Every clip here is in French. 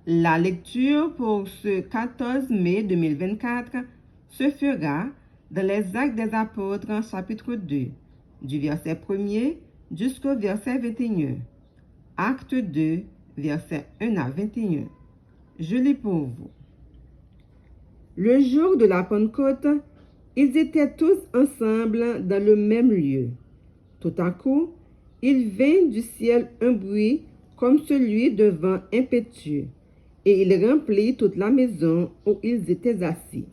La lecture pour ce 14 mai 2024 se fera dans les Actes des Apôtres, chapitre 2, du verset 1er jusqu'au verset 21. Acte 2, versets 1 à 21. Je lis pour vous. Le jour de la Pentecôte, ils étaient tous ensemble dans le même lieu. Tout à coup, il vint du ciel un bruit comme celui d'un vent impétueux, et il remplit toute la maison où ils étaient assis.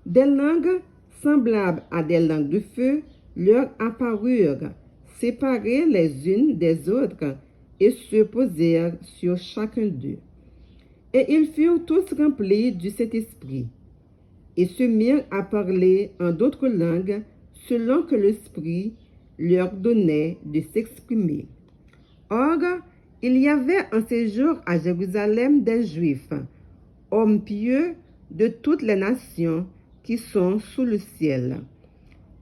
Des langues semblables à des langues de feu leur apparurent, séparées les unes des autres, et se posèrent sur chacun d'eux. Et ils furent tous remplis du Saint-Esprit, et se mirent à parler en d'autres langues, selon que l'Esprit leur donnait de s'exprimer. Or, il y avait en ces jours à Jérusalem des Juifs, hommes pieux de toutes les nations qui sont sous le ciel.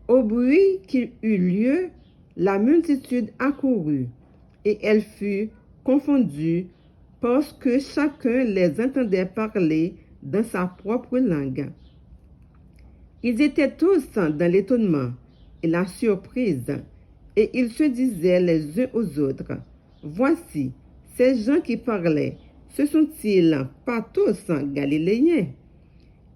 Au bruit qu'il eut lieu, la multitude accourut, et elle fut confondue parce que chacun les entendait parler dans sa propre langue. Ils étaient tous dans l'étonnement et la surprise, et ils se disaient les uns aux autres, « Voici, ces gens qui parlaient, ce sont-ils pas tous galiléens?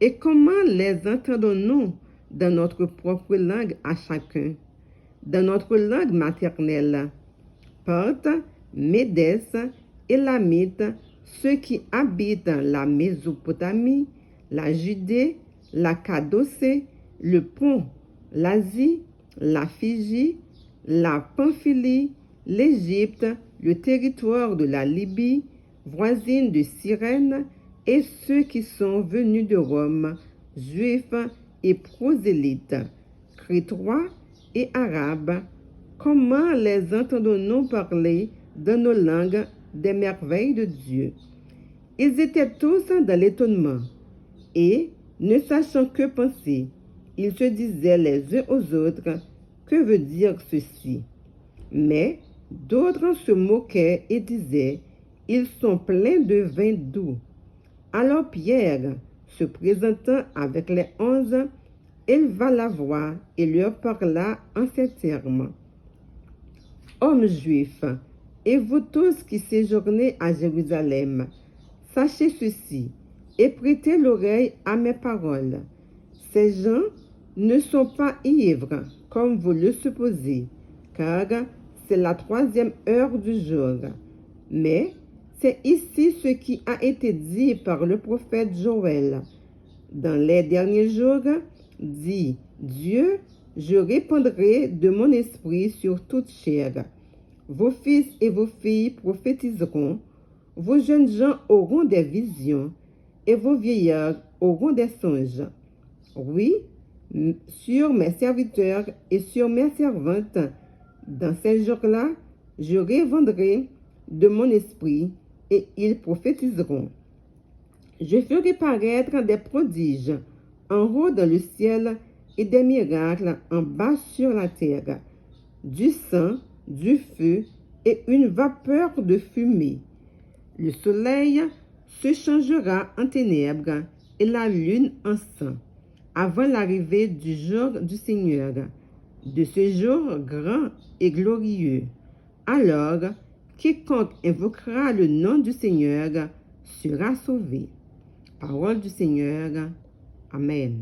Et comment les entendons-nous dans notre propre langue à chacun, dans notre langue maternelle? Parthes, Médès, Élamites, ceux qui habitent la Mésopotamie, la Judée, la Cappadocie, le Pont, l'Asie, la Phrygie, la Pamphylie, l'Égypte, le territoire de la Libye, voisine de Cyrène, et ceux qui sont venus de Rome, juifs et prosélytes, crétois et arabes, comment les entendons-nous parler dans nos langues des merveilles de Dieu? Ils étaient tous dans l'étonnement, et, ne sachant que penser, ils se disaient les uns aux autres, « Que veut dire ceci ?» Mais d'autres se moquaient et disaient, « Ils sont pleins de vin doux. » Alors Pierre, se présentant avec les 11, éleva la voix et leur parla en ces termes. « Hommes juifs, et vous tous qui séjournez à Jérusalem, sachez ceci, et prêtez l'oreille à mes paroles. Ces gens ne sont pas ivres, comme vous le supposez, car c'est la 3e heure du jour. Mais c'est ici ce qui a été dit par le prophète Joël. Dans les derniers jours, dit Dieu, je répandrai de mon esprit sur toute chair. Vos fils et vos filles prophétiseront, vos jeunes gens auront des visions, et vos vieillards auront des songes. Oui, sur mes serviteurs et sur mes servantes, dans ces jours-là, je répandrai de mon esprit, et ils prophétiseront. Je ferai paraître des prodiges en haut dans le ciel et des miracles en bas sur la terre, du sang, du feu et une vapeur de fumée. Le soleil se changera en ténèbres et la lune en sang, avant l'arrivée du jour du Seigneur, de ce jour grand et glorieux. Alors, quiconque invoquera le nom du Seigneur sera sauvé. Parole du Seigneur. Amen.